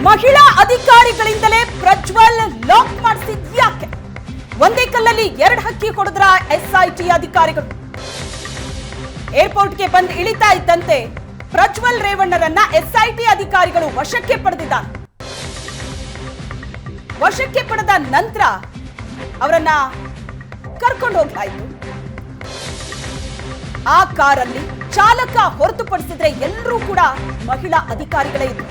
ಮಹಿಳಾ ಅಧಿಕಾರಿಗಳಿಂದಲೇ ಪ್ರಜ್ವಲ್ ಲಾಕ್ ಮಾಡಿಸಿದ್ಯಾಕೆ? ಒಂದೇ ಕಲ್ಲಲ್ಲಿ ಎರಡು ಹಕ್ಕಿ ಹೊಡೆದ್ರ ಎಸ್ಐಟಿ ಅಧಿಕಾರಿಗಳು. ಏರ್ಪೋರ್ಟ್ಗೆ ಬಂದು ಇಳಿತಾ ಇದ್ದಂತೆ ಪ್ರಜ್ವಲ್ ರೇವಣ್ಣರನ್ನ ಎಸ್ಐಟಿ ಅಧಿಕಾರಿಗಳು ವಶಕ್ಕೆ ಪಡೆದಿದ್ದಾರೆ. ವಶಕ್ಕೆ ಪಡೆದ ನಂತರ ಅವರನ್ನ ಕರ್ಕೊಂಡು ಹೋಗ್ಲಾಯಿತು. ಆ ಕಾರಲ್ಲಿ ಚಾಲಕ ಹೊರತುಪಡಿಸಿದ್ರೆ ಎಲ್ಲರೂ ಕೂಡ ಮಹಿಳಾ ಅಧಿಕಾರಿಗಳೇ ಇದ್ರು.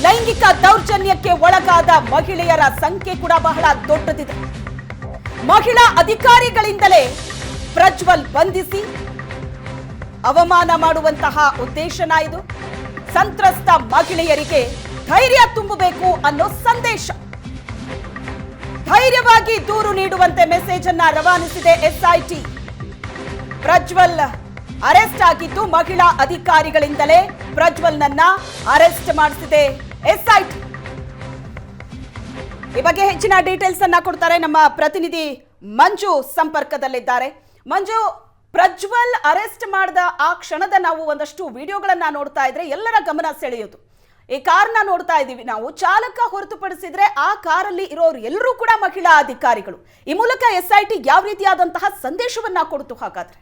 ಲೈಂಗಿಕ ದೌರ್ಜನ್ಯಕ್ಕೆ ಒಳಗಾದ ಮಹಿಳೆಯರ ಸಂಖ್ಯೆ ಕೂಡ ಬಹಳ ದೊಡ್ಡದಿದೆ. ಮಹಿಳಾ ಅಧಿಕಾರಿಗಳಿಂದಲೇ ಪ್ರಜ್ವಲ್ ಬಂಧಿಸಿ ಅವಮಾನ ಮಾಡುವಂತಹ ಉದ್ದೇಶನ ಇದು. ಸಂತ್ರಸ್ತ ಮಹಿಳೆಯರಿಗೆ ಧೈರ್ಯ ತುಂಬಬೇಕು ಅನ್ನೋ ಸಂದೇಶ. ಧೈರ್ಯವಾಗಿ ದೂರು ನೀಡುವಂತೆ ಮೆಸೇಜ್ ಅನ್ನ ರವಾನಿಸಿದೆ ಎಸ್ಐಟಿ. ಪ್ರಜ್ವಲ್ ಅರೆಸ್ಟ್ ಆಗಿದ್ದು ಮಹಿಳಾ ಅಧಿಕಾರಿಗಳಿಂದಲೇ ಪ್ರಜ್ವಲ್ನನ್ನ ಅರೆಸ್ಟ್ ಮಾಡಿಸಿದೆ ಎಸ್ಐಟಿ. ಈ ಬಗ್ಗೆ ಹೆಚ್ಚಿನ ಡೀಟೇಲ್ಸ್ ಅನ್ನ ಕೊಡ್ತಾರೆ ನಮ್ಮ ಪ್ರತಿನಿಧಿ ಮಂಜು ಸಂಪರ್ಕದಲ್ಲಿದ್ದಾರೆ. ಮಂಜು, ಪ್ರಜ್ವಲ್ ಅರೆಸ್ಟ್ ಮಾಡಿದ ಆ ಕ್ಷಣದ ನಾವು ಒಂದಷ್ಟು ವಿಡಿಯೋಗಳನ್ನ ನೋಡ್ತಾ ಇದ್ರೆ ಎಲ್ಲರ ಗಮನ ಸೆಳೆಯೋದು. ಈ ಕಾರ್ನ ನೋಡ್ತಾ ಇದ್ದೀವಿ ನಾವು. ಚಾಲಕ ಹೊರತುಪಡಿಸಿದ್ರೆ ಆ ಕಾರಲ್ಲಿ ಇರೋರು ಎಲ್ಲರೂ ಕೂಡ ಮಹಿಳಾ ಅಧಿಕಾರಿಗಳು. ಈ ಮೂಲಕ ಎಸ್ಐಟಿ ಯಾವ ರೀತಿಯಾದಂತಹ ಸಂದೇಶವನ್ನ ಕೊಡ್ತು ಹಾಗಾದ್ರೆ?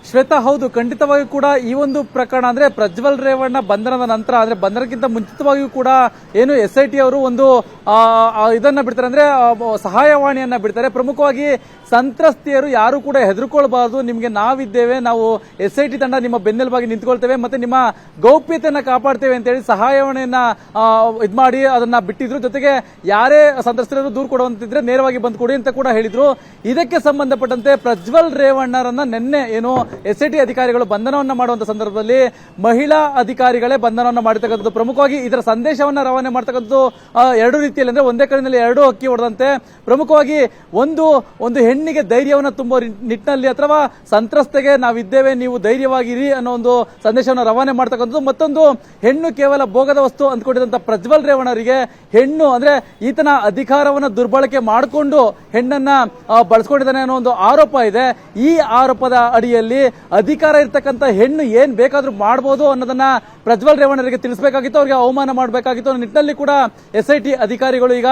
ಶ್ವೇತಾ, ಹೌದು, ಖಂಡಿತವಾಗಿಯೂ ಕೂಡ ಈ ಒಂದು ಪ್ರಕರಣ ಅಂದ್ರೆ ಪ್ರಜ್ವಲ್ ರೇವಣ್ಣ ಬಂಧನದ ನಂತರ, ಅಂದ್ರೆ ಬಂಧನಕ್ಕಿಂತ ಮುಂಚಿತವಾಗಿಯೂ ಕೂಡ ಏನು ಎಸ್ಐಟಿ ಅವರು ಒಂದು ಇದನ್ನ ಬಿಡ್ತಾರೆ, ಅಂದ್ರೆ ಸಹಾಯವಾಣಿಯನ್ನ ಬಿಡ್ತಾರೆ. ಪ್ರಮುಖವಾಗಿ ಸಂತ್ರಸ್ತೆಯರು ಯಾರು ಕೂಡ ಹೆದರ್ಕೊಳ್ಬಾರ್ದು, ನಿಮ್ಗೆ ನಾವಿದ್ದೇವೆ, ನಾವು ಎಸ್ಐಟಿ ತಂಡ ನಿಮ್ಮ ಬೆನ್ನೆಲುಬಾಗಿ ನಿಂತ್ಕೊಳ್ತೇವೆ, ಮತ್ತೆ ನಿಮ್ಮ ಗೌಪ್ಯತೆಯನ್ನ ಕಾಪಾಡ್ತೇವೆ ಅಂತ ಹೇಳಿ ಸಹಾಯವಾಣಿಯನ್ನ ಇದ್ ಮಾಡಿ ಅದನ್ನ ಬಿಟ್ಟಿದ್ರು. ಜೊತೆಗೆ ಯಾರೇ ಸಂತ್ರಸ್ತರು ದೂರು ಕೊಡುವಂತಿದ್ರೆ ನೇರವಾಗಿ ಬಂದು ಕೊಡಿ ಅಂತ ಕೂಡ ಹೇಳಿದ್ರು. ಇದಕ್ಕೆ ಸಂಬಂಧಪಟ್ಟಂತೆ ಪ್ರಜ್ವಲ್ ರೇವಣ್ಣರನ್ನ ನಿನ್ನೆ ಏನು ಎಸ್ಐಟಿ ಅಧಿಕಾರಿಗಳು ಬಂಧನವನ್ನ ಮಾಡುವಂತ ಸಂದರ್ಭದಲ್ಲಿ ಮಹಿಳಾ ಅಧಿಕಾರಿಗಳೇ ಬಂಧನವನ್ನ ಮಾಡಿರ್ತಕ್ಕಂಥದ್ದು. ಪ್ರಮುಖವಾಗಿ ಇದರ ಸಂದೇಶವನ್ನ ರವಾನೆ ಮಾಡ್ತಕ್ಕಂಥದ್ದು ಎರಡು ರೀತಿಯಲ್ಲಿ, ಅಂದ್ರೆ ಒಂದೇ ಕಡೆಯಲ್ಲಿ ಎರಡು ಹಕ್ಕಿ ಹೊಡೆದಂತೆ. ಪ್ರಮುಖವಾಗಿ ಒಂದು ಹೆಣ್ಣಿಗೆ ಧೈರ್ಯವನ್ನು ತುಂಬುವ ನಿಟ್ಟಿನಲ್ಲಿ ಅಥವಾ ಸಂತ್ರಸ್ತೆಗೆ ನಾವಿದ್ದೇವೆ, ನೀವು ಧೈರ್ಯವಾಗಿರಿ ಅನ್ನೋ ಒಂದು ಸಂದೇಶವನ್ನು ರವಾನೆ ಮಾಡ್ತಕ್ಕಂಥದ್ದು. ಮತ್ತೊಂದು, ಹೆಣ್ಣು ಕೇವಲ ಭೋಗದ ವಸ್ತು ಅಂದ್ಕೊಂಡಿದ್ದಂತ ಪ್ರಜ್ವಲ್ ರೇವಣ್ಣರಿಗೆ ಹೆಣ್ಣು ಅಂದ್ರೆ ಈತನ ಅಧಿಕಾರವನ್ನ ದುರ್ಬಳಕೆ ಮಾಡಿಕೊಂಡು ಹೆಣ್ಣನ್ನ ಬಳಸ್ಕೊಂಡಿದ್ದಾನೆ ಅನ್ನೋ ಒಂದು ಆರೋಪ ಇದೆ. ಈ ಆರೋಪದ ಅಡಿಯಲ್ಲಿ ಅಧಿಕಾರ ಇರ್ತಕ್ಕಂಥ ಹೆಣ್ಣು ಏನ್ ಬೇಕಾದ್ರೂ ಮಾಡಬಹುದು ಅನ್ನೋದನ್ನ ಪ್ರಜ್ವಲ್ ರೇವಣ್ಣರಿಗೆ ತಿಳಿಸಬೇಕಾಗಿತ್ತು, ಅವರಿಗೆ ಅವಮಾನ ಮಾಡಬೇಕಾಗಿತ್ತು ಅನ್ನೋ ನಿಟ್ಟಿನಲ್ಲಿ ಕೂಡ ಎಸ್ಐಟಿ ಅಧಿಕಾರಿಗಳು ಈಗ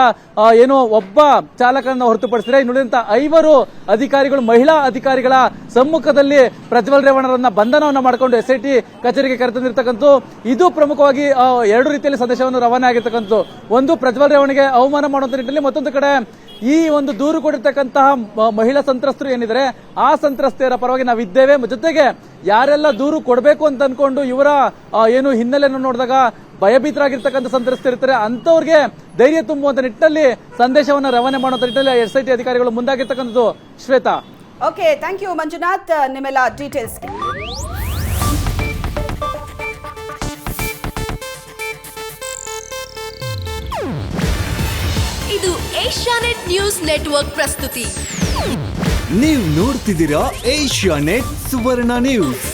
ಏನು ಒಬ್ಬ ಚಾಲಕರನ್ನ ಹೊರತುಪಡಿಸಿದ್ರೆ ಇನ್ನುಳಿದಂತ 5 ಅಧಿಕಾರಿಗಳು ಮಹಿಳಾ ಅಧಿಕಾರಿಗಳ ಸಮ್ಮುಖದಲ್ಲಿ ಪ್ರಜ್ವಲ್ ರೇವಣ್ಣರನ್ನ ಬಂಧನವನ್ನ ಮಾಡಿಕೊಂಡು ಎಸ್ಐಟಿ ಕಚೇರಿಗೆ ಕರೆತಂದಿರ್ತಕ್ಕಂಥ. ಇದು ಪ್ರಮುಖವಾಗಿ ಎರಡು ರೀತಿಯಲ್ಲಿ ಸಂದೇಶವನ್ನು ರವಾನೆ ಆಗಿರ್ತಕ್ಕಂಥ. ಒಂದು, ಪ್ರಜ್ವಲ್ ರೇವಣ್ಣಗೆ ಅವಮಾನ ಮಾಡುವಂತ ನಿಟ್ಟಿನಲ್ಲಿ, ಮತ್ತೊಂದು ಕಡೆ ಈ ಒಂದು ದೂರು ಕೊಟ್ಟಿರ್ತಕ್ಕಂತಹ ಮಹಿಳಾ ಸಂತ್ರಸ್ತರು ಏನಿದ್ದಾರೆ ಆ ಸಂತ್ರಸ್ತೆಯರ ಪರವಾಗಿ ನಾವಿದ್ದೇವೆ, ಜೊತೆಗೆ ಯಾರೆಲ್ಲ ದೂರು ಕೊಡಬೇಕು ಅಂತ ಅನ್ಕೊಂಡು ಇವರ ಏನು ಹಿನ್ನೆಲೆಯನ್ನು ನೋಡಿದಾಗ ಭಯಭೀತರಾಗಿರ್ತಕ್ಕಂಥ ಸಂತ್ರಸ್ತರಿರ್ತಾರೆ ಅಂತವ್ರಿಗೆ ಧೈರ್ಯ ತುಂಬುವಂತ ನಿಟ್ಟಿನಲ್ಲಿ ಸಂದೇಶವನ್ನು ರವಾನೆ ಮಾಡುವಂತ ನಿಟ್ಟಿನಲ್ಲಿ ಎಸ್ಐಟಿ ಅಧಿಕಾರಿಗಳು ಮುಂದಾಗಿರ್ತಕ್ಕಂಥದ್ದು. Shweta, okay, thank you Manjunath ನಿಮ್ಮೆಲ್ಲ ಡೀಟೇಲ್ಸ್ಗೆ. ಇದು ಏಷ್ಯಾನೆಟ್ ನ್ಯೂಸ್ ನೆಟ್ವರ್ಕ್ ಪ್ರಸ್ತುತಿ. ನೀವು ನೋಡ್ತಿದ್ದೀರಾ ಏಷ್ಯಾನೆಟ್ ಸುವರ್ಣ ನ್ಯೂಸ್.